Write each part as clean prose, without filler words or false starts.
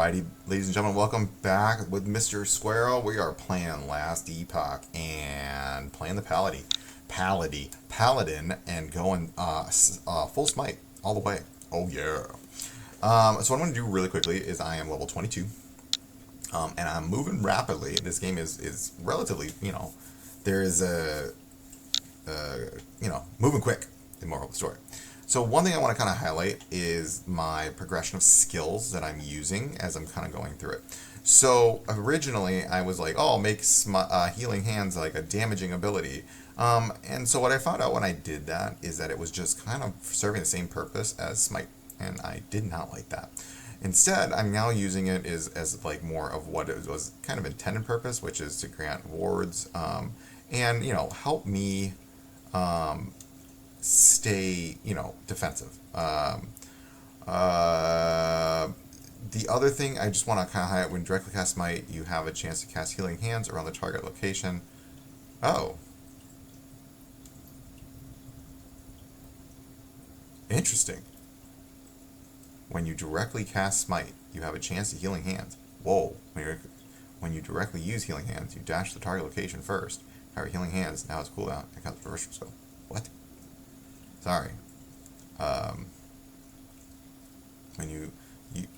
Alrighty, ladies and gentlemen, welcome back with Mr.Squarrel. We are playing Last Epoch and playing the Paladin, and going full smite all the way. Oh yeah. So what I'm going to do really quickly is I am level 22, and I'm moving rapidly. This game is relatively, there is moving quick. The moral of the story. So one thing I want to kind of highlight is my progression of skills that I'm using as I'm kind of going through it. So originally I was like, oh, I'll make healing hands like a damaging ability. And so what I found out when I did that is that it was just kind of serving the same purpose as smite, and I did not like that. Instead, I'm now using it as like more of what it was kind of intended purpose, which is to grant wards, and help me stay, defensive. The other thing I just want to kind of highlight, when directly cast Smite, you have a chance to cast Healing Hands around the target location. Oh. Interesting. When you directly cast Smite, you have a chance to Healing Hands. Whoa. When you directly use Healing Hands, you dash the target location first. Power Healing Hands, now it's cooldown. I got the reversal skill. What? Sorry.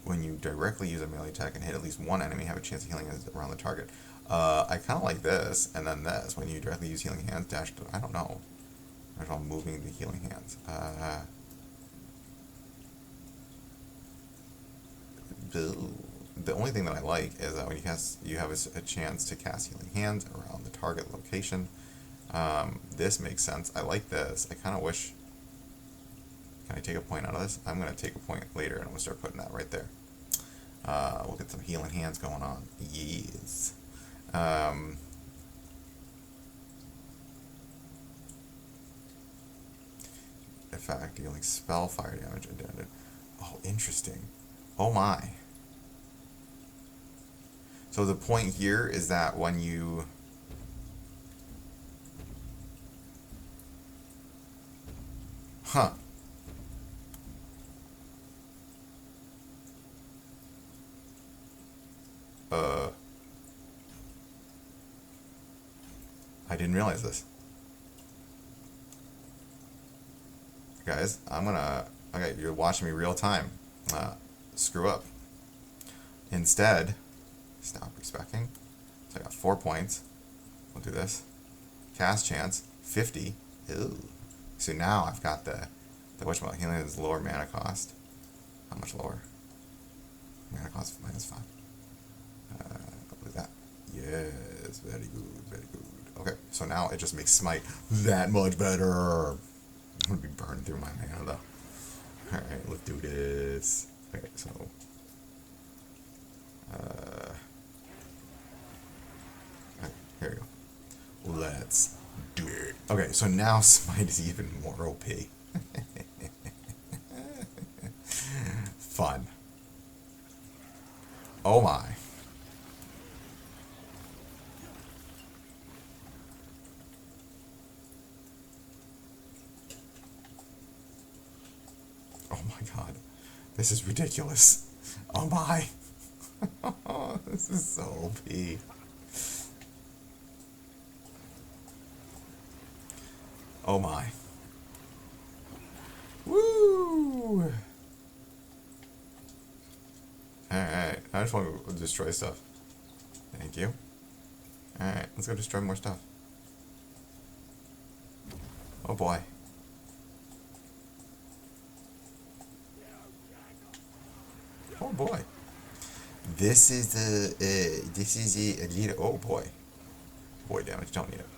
When you directly use a melee attack and hit at least one enemy, have a chance of healing hands around the target. I kind of like this, and then this. When you directly use healing hands, dash. I don't know. I'm moving the healing hands. The only thing that I like is that when you cast, you have a chance to cast healing hands around the target location. This makes sense. I like this. I kind of wish. Can I take a point out of this? I'm going to take a point later, and I'm going to start putting that right there. We'll get some healing hands going on. Yes. Effect, dealing spell fire damage addended. Oh, interesting. Oh my. So the point here is that when you... Huh. I didn't realize this. Guys, okay, you're watching me real time. Screw up. Instead, stop respecting. So I got 4 points. We'll do this. Cast chance, 50. Ew. So now I've got the whatchamacallit, healing is lower mana cost. How much lower? Mana cost -5. Look at that. Yes, very good, very good. Okay, so now it just makes smite that much better. I'm gonna be burning through my mana though. Alright, let's do this. Okay, so okay, here we go. Let's do it. Okay, so now smite is even more OP. Fun. Oh my. Oh my god. This is ridiculous. Oh my. This is so OP. Oh my. Woo! Alright, I just want to destroy stuff. Thank you. Alright, let's go destroy more stuff. Oh boy. Oh boy. This is a leader. Oh boy. Boy damage, don't need it.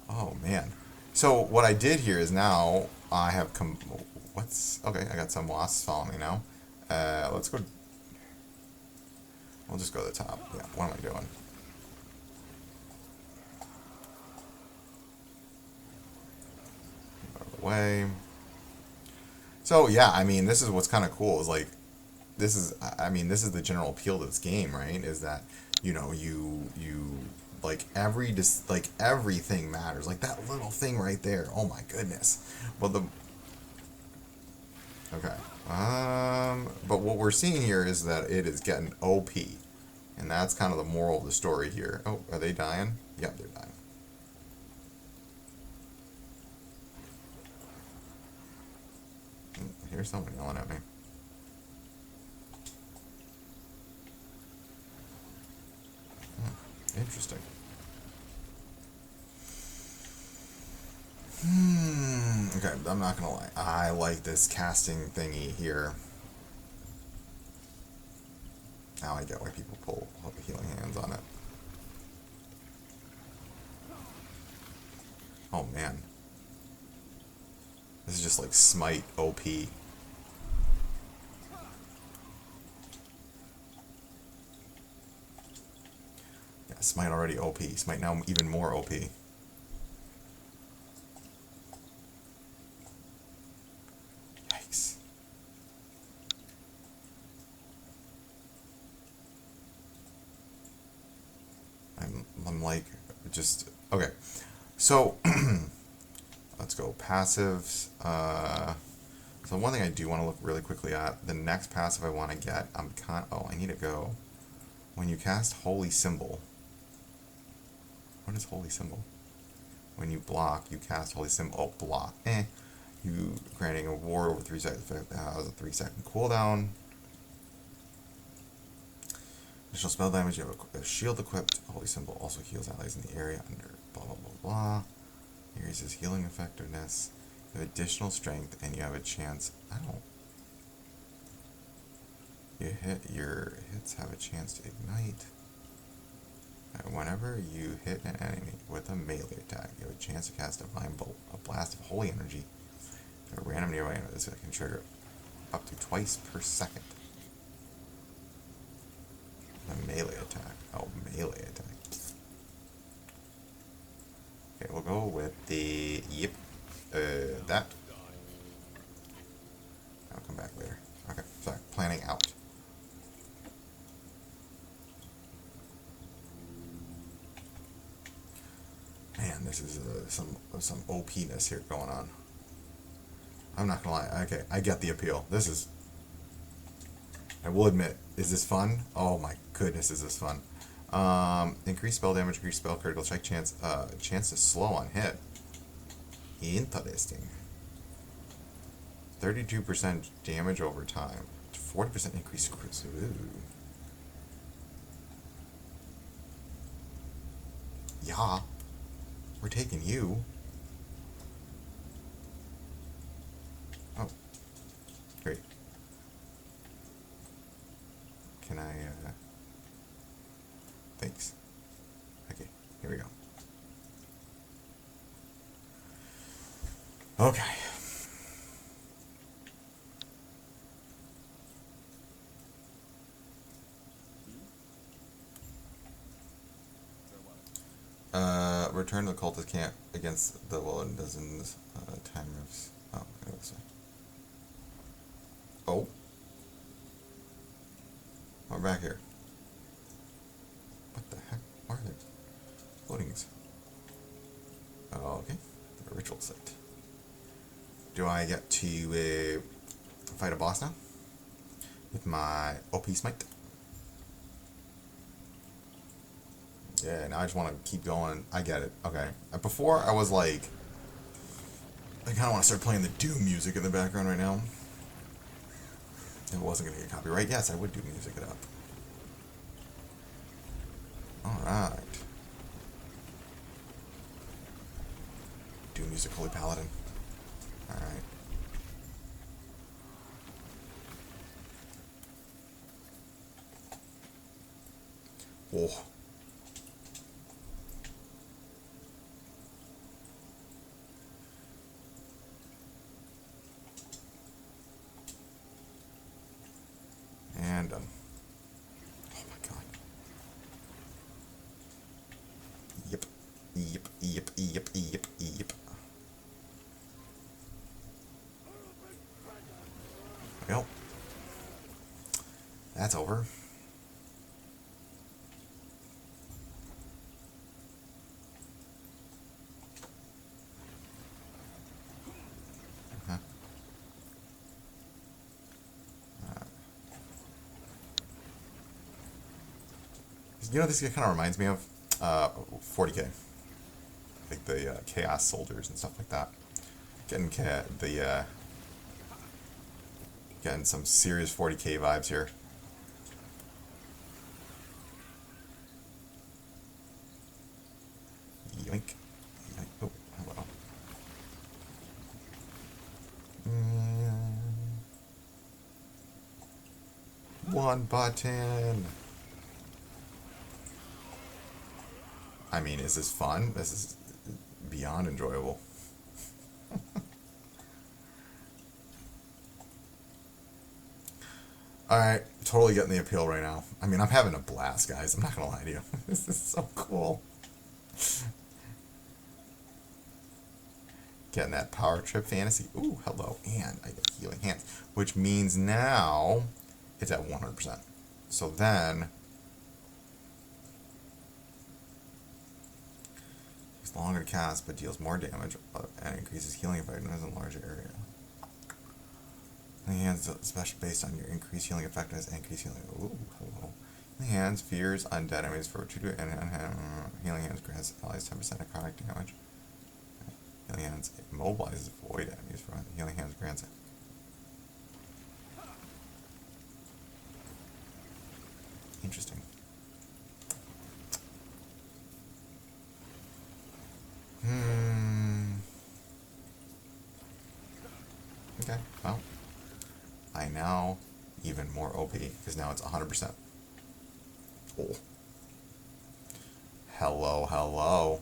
Oh man. So what I did here is now I have okay, I got some wasps following me now. Let's go. We'll just go to the top. Yeah, what am I doing? Out of the way. So yeah, I mean, this is what's kind of cool. Is like, this is the general appeal to this game, right? Is that you like everything matters. Like that little thing right there. Oh my goodness. Well, Okay. But what we're seeing here is that it is getting OP. And that's kind of the moral of the story here. Oh, are they dying? Yep, they're dying. Here's someone yelling at me. Interesting. Okay, I'm not gonna lie. I like this casting thingy here. Now I get why people pull healing hands on it. Oh man. This is just like Smite OP. Yeah, Smite already OP. Smite now even more OP. Yikes. I'm like, just, okay. So, let's go passives. So one thing I do want to look really quickly at, the next passive I want to get, I need to go. When you cast Holy Symbol, what is Holy Symbol? When you block, you cast Holy Symbol. Oh, block. You granting a ward over 3 seconds that has a 3-second cooldown. Additional spell damage, you have a shield equipped. Holy Symbol also heals allies in the area under blah blah blah blah. Increases healing effectiveness. You have additional strength and you have a chance. Your hits have a chance to ignite. Whenever you hit an enemy with a melee attack, you have a chance to cast Divine Bolt, a blast of holy energy. A random nearby enemy that can trigger up to twice per second. A melee attack. Oh, melee attack. Okay, we'll go with the that. I'll come back later. Okay, sorry. Planning out. Man, this is some OP-ness here going on. I'm not gonna lie. Okay, I get the appeal. This is. I will admit, is this fun? Oh my goodness, is this fun? Increase spell damage, increase spell critical strike chance, chance to slow on hit. Interesting. 32% damage over time. 40% increase crits. Ooh. Yeah. We're taking you. Oh. Great. Can I, thanks. Okay, here we go. Okay. Return to the cultist camp against the Willow Dozens time moves. Oh, okay, this way. Oh. We're back here. What the heck? Why are there loadings? Oh, okay. A ritual site. Do I get to fight a boss now? With my OP smite? Yeah, now I just want to keep going. I get it. Okay. Before, I was like... I kind of want to start playing the Doom music in the background right now. If it wasn't going to get copyright, yes, I would do music it up. Alright. Doom music, Holy Paladin. Alright. Whoa. And, oh my god. Yep. Yep, yep, yep, yep, yep. Well. That's over. You know, this kind of reminds me of 40k, like the Chaos Soldiers and stuff like that. Getting some serious 40k vibes here. Yoink. Yoink. Oh, hello. One button. I mean, is this fun? This is beyond enjoyable. Alright, totally getting the appeal right now. I mean, I'm having a blast, guys. I'm not gonna lie to you. This is so cool. Getting that power trip fantasy. Ooh, hello. And I get healing hands. Which means now it's at 100%. So then it's longer to cast but deals more damage and increases healing effectiveness in a larger area. Healing hands special based on your increased healing effectiveness and increased healing. Ooh, hello. Healing hands fears undead enemies for 2 and healing hands grants allies 10% necrotic damage. Healing hands immobilizes void enemies for healing hands grants it. Interesting. Okay, well, I now even more OP because now it's 100%. Oh. Hello, hello.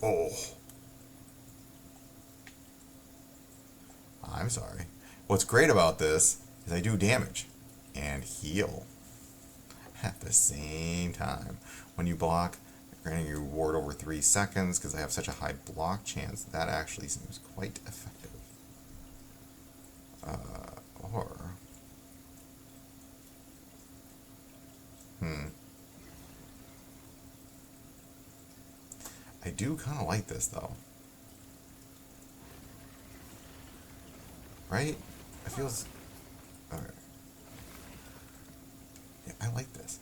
Oh. I'm sorry. What's great about this is I do damage and heal at the same time. When you block, granting your reward over 3 seconds, because I have such a high block chance, that actually seems quite effective. I do kind of like this, though. Right? It feels... Okay. Yeah, I like this.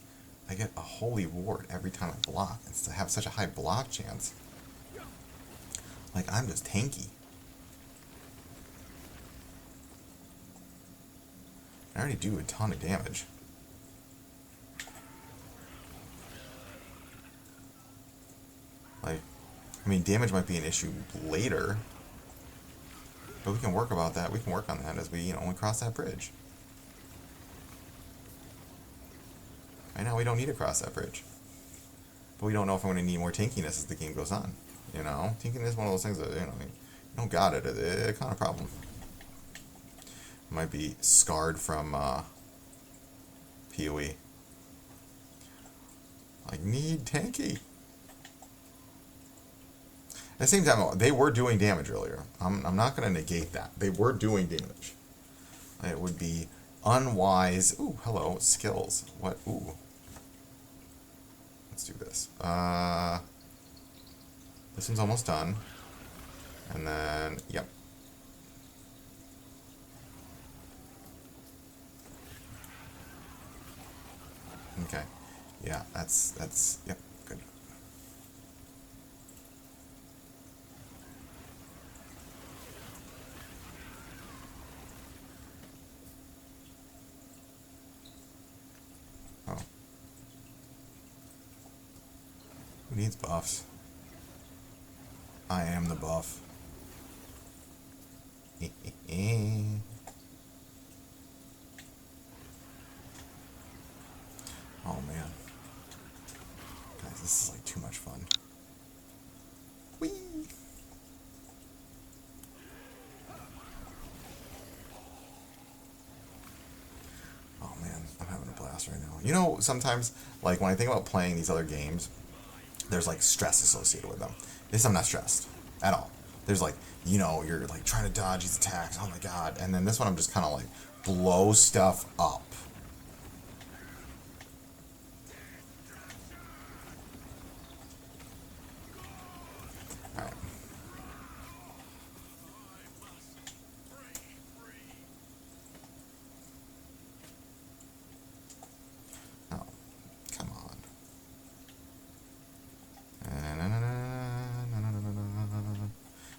I get a holy ward every time I block. And to have such a high block chance. Like, I'm just tanky. I already do a ton of damage. Like, I mean, damage might be an issue later. But we can work about that. We can work on that as we, we cross that bridge. Right now, we don't need to cross that bridge. But we don't know if I'm going to need more tankiness as the game goes on. Tankiness is one of those things that, you don't got it. It's kind of a problem. Might be scarred from PoE. Like, need tanky. At the same time, they were doing damage earlier. I'm not going to negate that. They were doing damage. It would be unwise. Ooh, hello, skills. What? Ooh. Let's do this. This one's almost done. And then, yep. Okay. Yeah, that's, yep, good. Oh. Who needs buffs? I am the buff. Oh man. Guys, this is like too much fun. Whee! Oh man, I'm having a blast right now. Sometimes, like when I think about playing these other games, there's like stress associated with them. This I'm not stressed at all. There's like, you're like trying to dodge these attacks, oh my god. And then this one I'm just kind of like blow stuff up. Alright.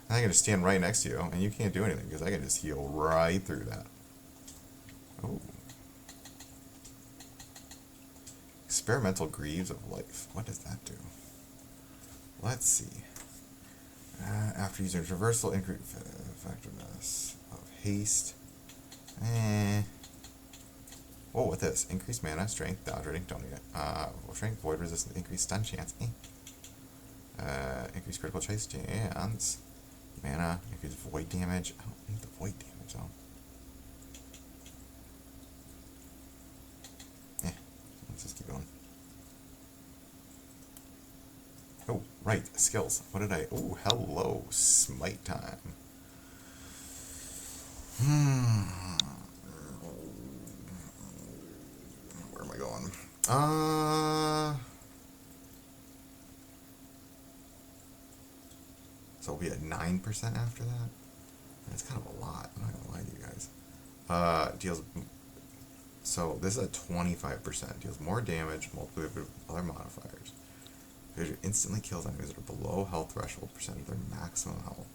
And I can just stand right next to you, and you can't do anything because I can just heal right through that. Oh. Experimental Greaves of Life. What does that do? Let's see. After using traversal, increase effectiveness of haste. Oh, with this. Increased mana, strength, dodge rating, don't need it. Strength, void resistance, increased stun chance. Increased critical chase chance. Mana, increased void damage. I don't need the void damage though. Let's just keep going. Oh, right, skills. What did I... Oh, hello, smite time. Where am I going? So we'll be at 9% after that? That's kind of a lot. I'm not going to lie to you guys. Deals... So this is at 25%. Deals more damage, multiplied with other modifiers. Fissure instantly kills enemies that are below health threshold percent of their maximum health.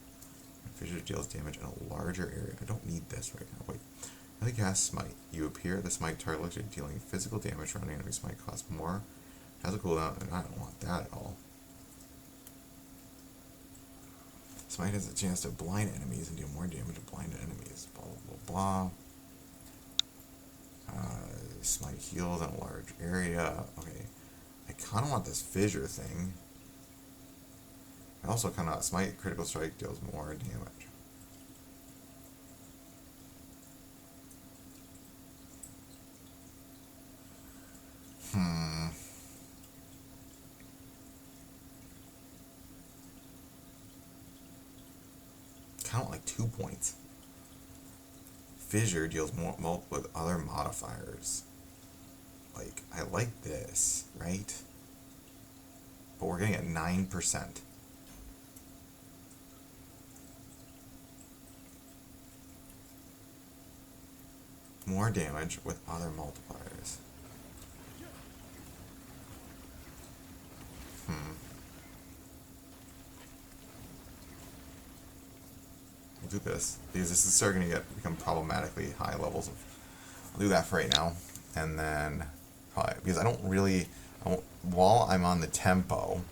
Fissure deals damage in a larger area. I don't need this right now. Wait. When you cast Smite, you appear at the Smite target location dealing physical damage surrounding enemies. Smite costs more. Has a cooldown, and I don't want that at all. Smite has a chance to blind enemies and deal more damage to blinded enemies. Blah, blah, blah, blah. Smite heals in a large area. Okay. I kind of want this fissure thing. I also kind of... Smite critical strike deals more damage. Kind of like 2 points. Fissure deals more with other modifiers. Like, I like this, right? But we're getting at 9%. More damage with other multipliers. We'll do this because this is starting to become problematically high levels of... I'll do that for right now, and then probably because I won't, while I'm on the tempo,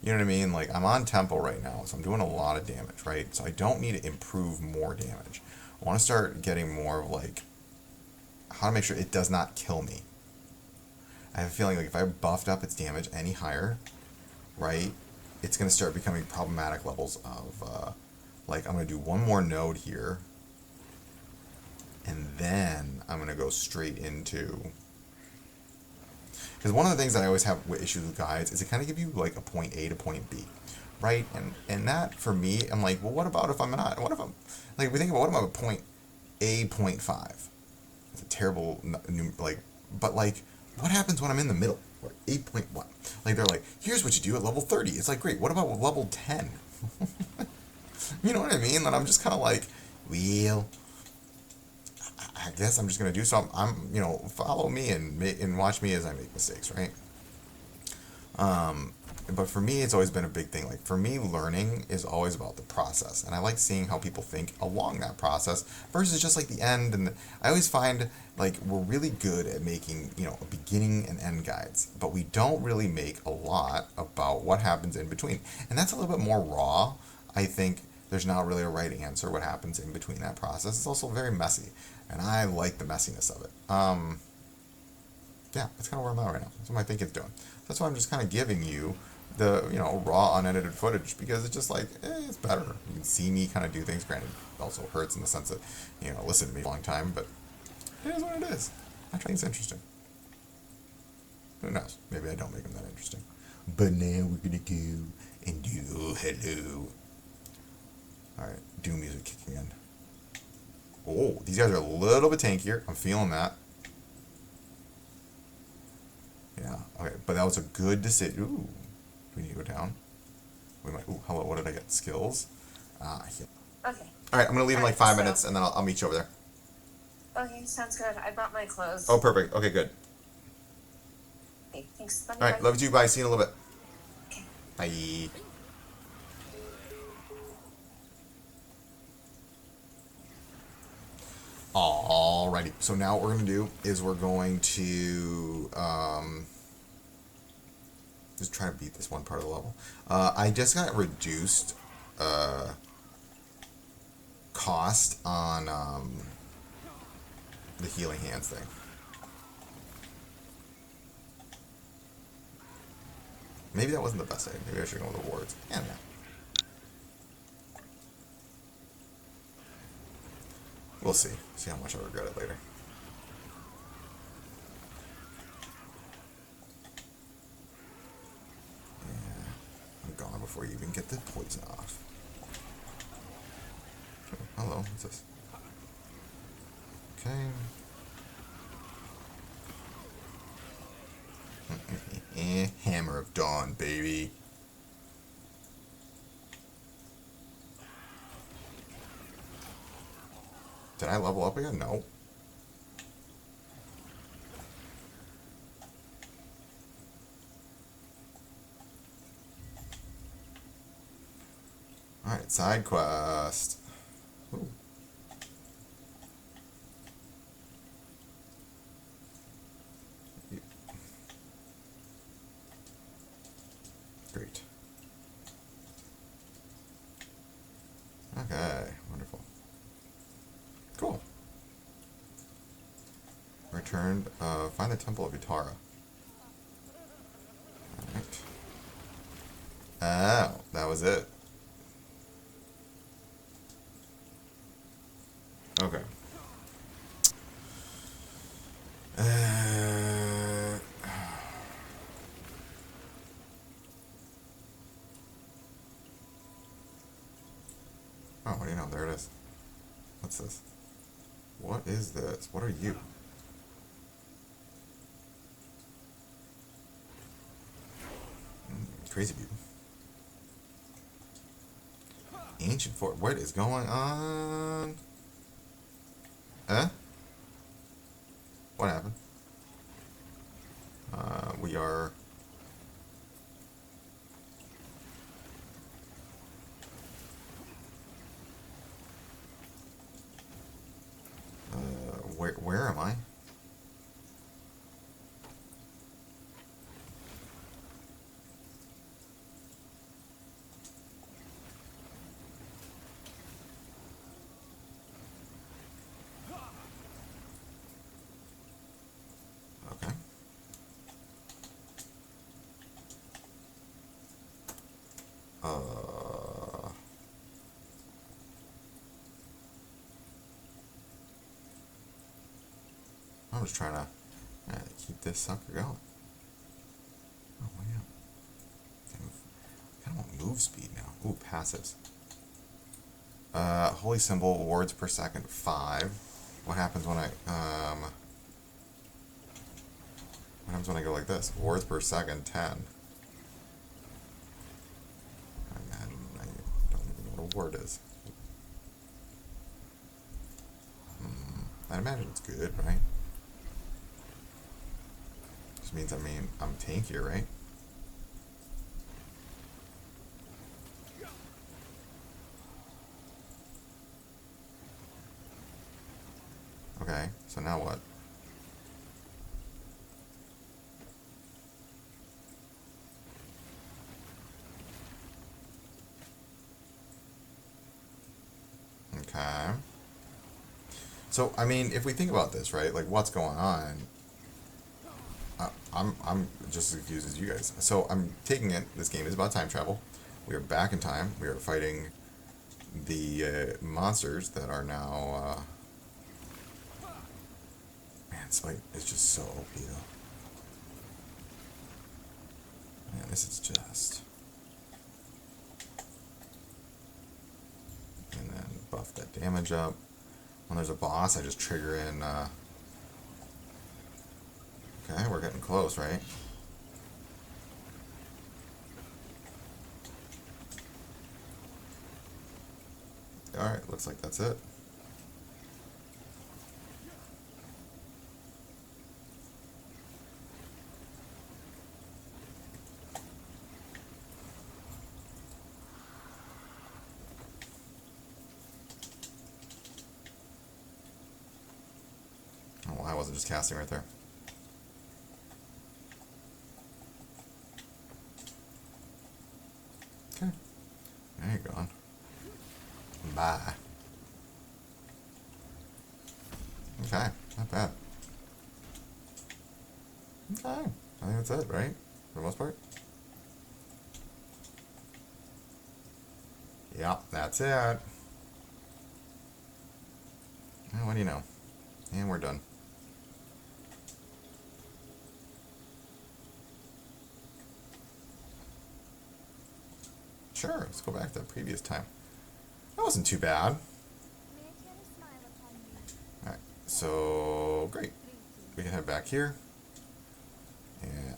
you know what I mean? Like, I'm on tempo right now, so I'm doing a lot of damage, right? So I don't need to improve more damage. I want to start getting more of like how to make sure it does not kill me. I have a feeling like if I buffed up its damage any higher, right, it's going to start becoming problematic levels of, like, I'm going to do one more node here, and then I'm going to go straight into... Because one of the things that I always have issues with guides is it kind of give you, like, a point A to point B, right? And that, for me, I'm like, well, what about if I'm not? What if I'm... Like, if we think about what about a point A, point 5? It's a terrible, like... But, like, what happens when I'm in the middle? 8.1. Like, they're like, here's what you do at level 30. It's like, great, what about level 10? You know what I mean? And I'm just kind of like, well, I guess I'm just going to do something. You know, follow me and watch me as I make mistakes, right? But for me, it's always been a big thing. Like, for me, learning is always about the process. And I like seeing how people think along that process versus just like the end. And I always find, like, we're really good at making, you know, beginning and end guides. But we don't really make a lot about what happens in between. And that's a little bit more raw. I think there's not really a right answer what happens in between that process. It's also very messy. And I like the messiness of it. Yeah, that's kind of where I'm at right now. That's what my thinking's doing. That's why I'm just kind of giving you the, you know, raw, unedited footage, because it's just like, it's better. You can see me kind of do things. Granted, it also hurts in the sense that, you know, listen to me a long time, but it is what it is. I think it's interesting. Who knows? Maybe I don't make them that interesting. But now we're going to go and do hello. Alright, Doom music kicking in. Oh, these guys are a little bit tankier. I'm feeling that. Yeah, okay, but that was a good decision. Ooh, we need to go down. We might. Ooh, hello, what did I get? Skills? Yeah. Okay. Alright, I'm gonna leave in like 5 minutes and then I'll meet you over there. Okay, sounds good. I brought my clothes. Oh, perfect. Okay, good. Okay, thanks. Alright, love you too. Bye. See you in a little bit. Okay. Bye. Alrighty, so now what we're going to do is we're going to just try to beat this one part of the level. I just got reduced cost on the healing hands thing. Maybe that wasn't the best idea. Maybe I should go with the wards. Yeah, no. We'll see. See how much I regret it later. Yeah, I'm gone before you even get the poison off. Oh, hello, what's this? Okay. Hammer of Dawn, baby. Did I level up again? No. Alright, side quest. Ooh. Great. Okay, wonderful. Cool. Returned, find the Temple of Utara. Alright. Oh, that was it. Okay. Oh, what do you know? There it is. What's this? What is this? What are you? Crazy people. Ancient fort. What is going on? Huh? What happened? We are... where am I? Okay. I'm just trying to keep this sucker going. Oh, yeah. I kind of want move speed now. Ooh, passives. Holy symbol, wards per second, 5. What happens when I, what happens when I go like this? Wards per second, 10. I don't even know what a ward is. I imagine it's good, right? Just means, I'm tankier, right? Okay, so now what? Okay. So, if we think about this, right? Like, what's going on? I'm just as confused as you guys. So, I'm taking it. This game is about time travel. We are back in time. We are fighting the monsters that are now... Man, Smite is just so OP, though. Man, this is just... And then buff that damage up. When there's a boss, I just trigger in... Okay, we're getting close, right? Alright, looks like that's it. just casting right there. Okay. There you go. Bye. Okay, not bad. Okay, I think that's it, right? For the most part? Yep, that's it. Well, what do you know? And we're done. Sure, let's go back to the previous time. That wasn't too bad. Alright, so great. We can head back here and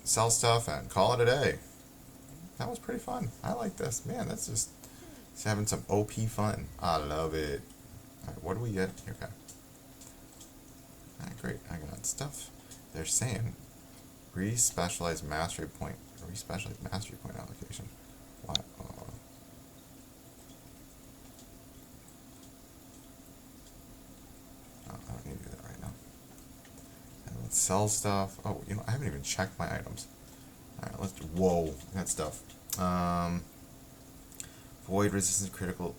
sell stuff and call it a day. That was pretty fun. I like this. Man, that's just having some OP fun. I love it. Alright, what do we get? Okay. Alright, great. I got stuff. They're saying re-specialized mastery point. Re-specialized mastery point allocation. What? I don't need to do that right now. And let's sell stuff. Oh, you know, I haven't even checked my items. Alright, let's do, whoa, that stuff. Void resistance critical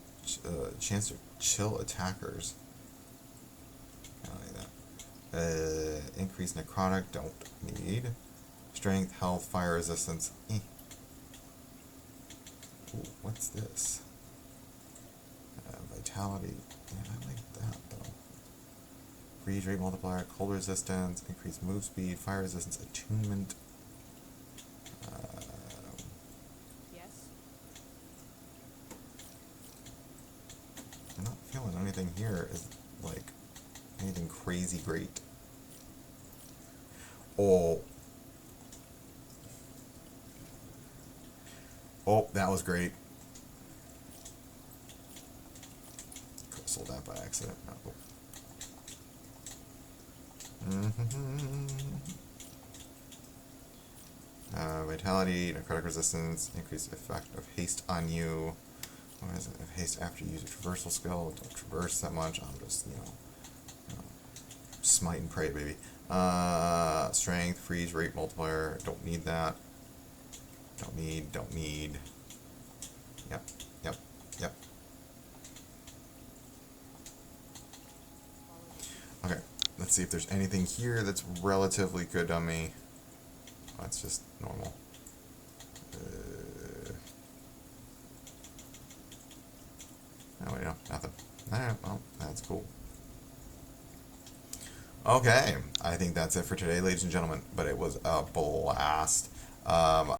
chance to chill attackers. I don't need that. Increase necrotic, don't need. Strength, health, fire resistance. Ooh, what's this? Vitality. Yeah, I like that though. Freeze rate multiplier, cold resistance, increased move speed, fire resistance, attunement. Yes. I'm not feeling anything here is like anything crazy great. Oh, that was great. Could have sold that by accident. Oh. Vitality, necrotic resistance, increased effect of haste on you. What is it? Haste after you use a traversal skill. Don't traverse that much. I'm just, you know, smite and pray, baby. Strength, freeze, rate multiplier. Don't need that. Don't need. Yep. Okay, let's see if there's anything here that's relatively good on me. Oh, it's just normal. Oh, wait, no, nothing. Alright, well, that's cool. Okay, I think that's it for today, ladies and gentlemen, but it was a blast.